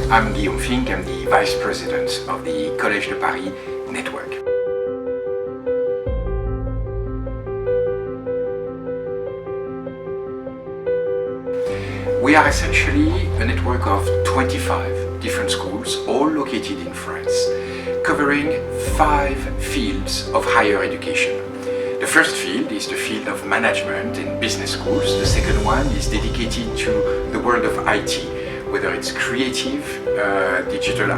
I'm Guillaume Finck, I'm the Vice President of the Collège de Paris network. We are essentially a network of 25 different schools, all located in France, covering 5 fields of higher education. The first field is the field of management in business schools. The second one is dedicated to the world of IT, whether it's creative, digital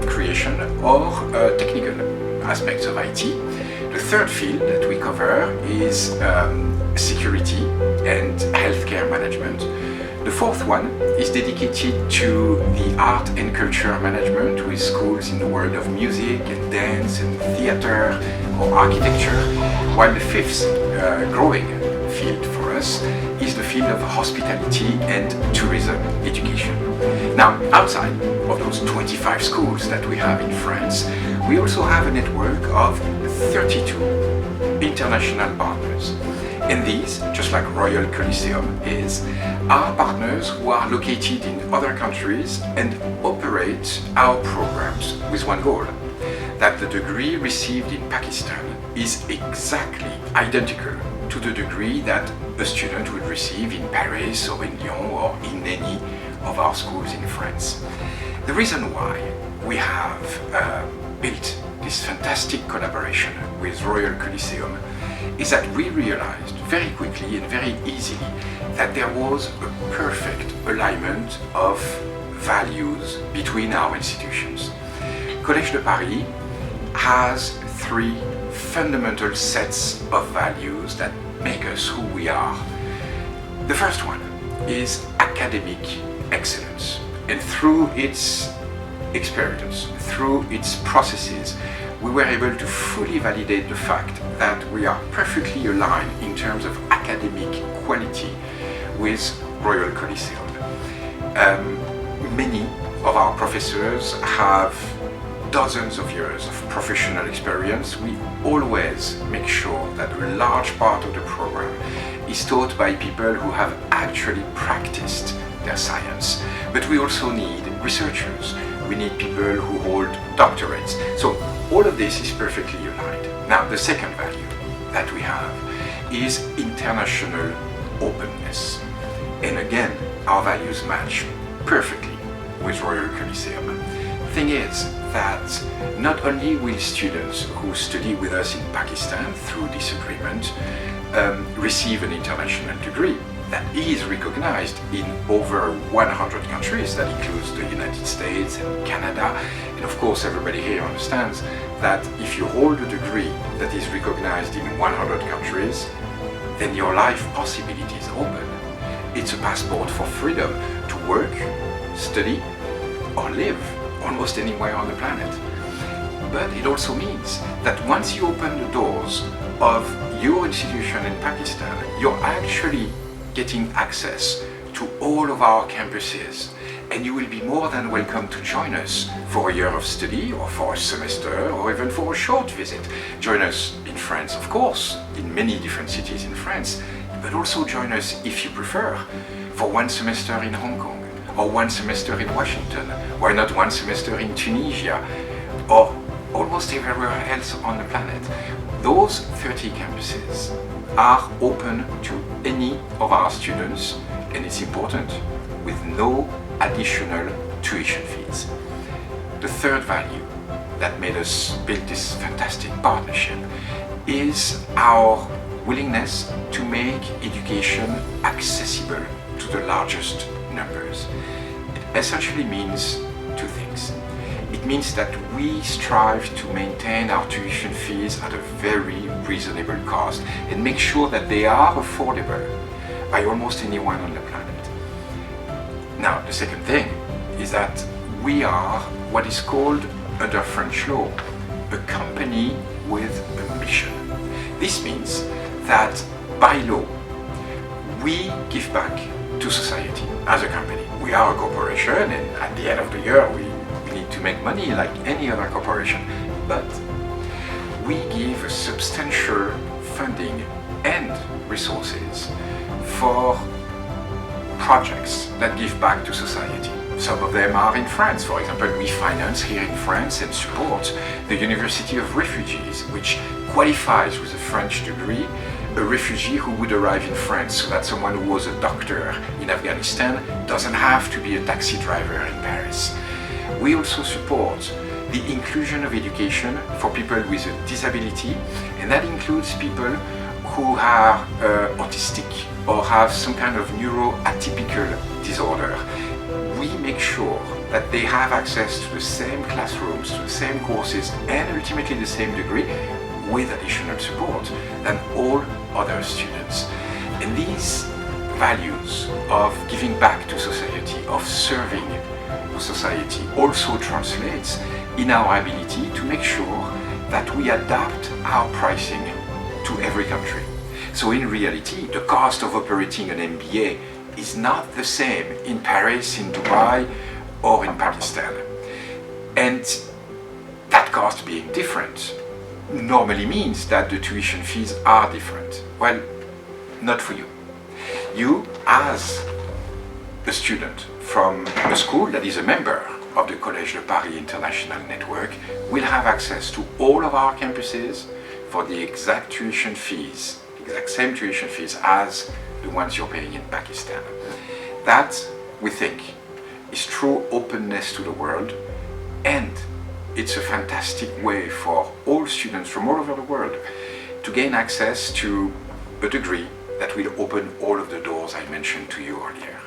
creation, or technical aspects of IT. The third field that we cover is security and healthcare management. The fourth one is dedicated to the art and culture management with schools in the world of music and dance and theater or architecture, while the fifth growing field for us is the field of hospitality and tourism education. Now, outside of those 25 schools that we have in France, we also have a network of 32 international partners. And these, just like Royal Colosseum is, are partners who are located in other countries and operate our programs with one goal: that the degree received in Pakistan is exactly identical to the degree that a student would receive in Paris or in Lyon or in any of our schools in France. The reason why we have built this fantastic collaboration with Royal Colosseum is that we realized very quickly and very easily that there was a perfect alignment of values between our institutions. Collège de Paris has 3 fundamental sets of values that make us who we are. The first one is academic excellence, and through its experience, through its processes, we were able to fully validate the fact that we are perfectly aligned in terms of academic quality with Royal Colosseum. Many of our professors have dozens of years of professional experience. We always make sure that a large part of the program is taught by people who have actually practiced their science. But we also need researchers. We need people who hold doctorates. So all of this is perfectly aligned. Now, the second value that we have is international openness. And again, our values match perfectly with Royal Colosseum. The thing is that not only will students who study with us in Pakistan through this agreement receive an international degree that is recognized in over 100 countries, that includes the United States and Canada, and of course everybody here understands that if you hold a degree that is recognized in 100 countries, then your life possibilities open. It's a passport for freedom to work, study, or live almost anywhere on the planet. But it also means that once you open the doors of your institution in Pakistan, you're actually getting access to all of our campuses, and you will be more than welcome to join us for a year of study or for a semester or even for a short visit. Join us in France, of course, in many different cities in France, but also join us, if you prefer, for one semester in Hong Kong or one semester in Washington. Why not one semester in Tunisia or almost everywhere else on the planet? Those 30 campuses are open to any of our students, and it's important, with no additional tuition fees. The third value that made us build this fantastic partnership is our willingness to make education accessible to the largest numbers. It essentially means 2 things. It means that we strive to maintain our tuition fees at a very reasonable cost and make sure that they are affordable by almost anyone on the planet. Now, the second thing is that we are what is called, under French law, a company with a mission. This means that by law, we give back to society as a company. We are a corporation, and at the end of the year, we need to make money like any other corporation, but we give a substantial funding and resources for projects that give back to society. Some of them are in France. For example, we finance here in France and support the University of Refugees, which qualifies with a French degree a refugee who would arrive in France, so that someone who was a doctor in Afghanistan doesn't have to be a taxi driver in Paris. We also support the inclusion of education for people with a disability, and that includes people who are autistic or have some kind of neuroatypical disorder. We make sure that they have access to the same classrooms, to the same courses, and ultimately the same degree with additional support than all other students. And these values of giving back to society, of serving society, also translates in our ability to make sure that we adapt our pricing to every country. So in reality, the cost of operating an MBA is not the same in Paris, in Dubai, or in Pakistan. And that cost being different normally means that the tuition fees are different. Well, not for you. You, as a student from a school that is a member of the Collège de Paris International Network, will have access to all of our campuses for the exact tuition fees, exact same tuition fees as the ones you're paying in Pakistan. That, we think, is true openness to the world, and it's a fantastic way for all students from all over the world to gain access to a degree that will open all of the doors I mentioned to you earlier.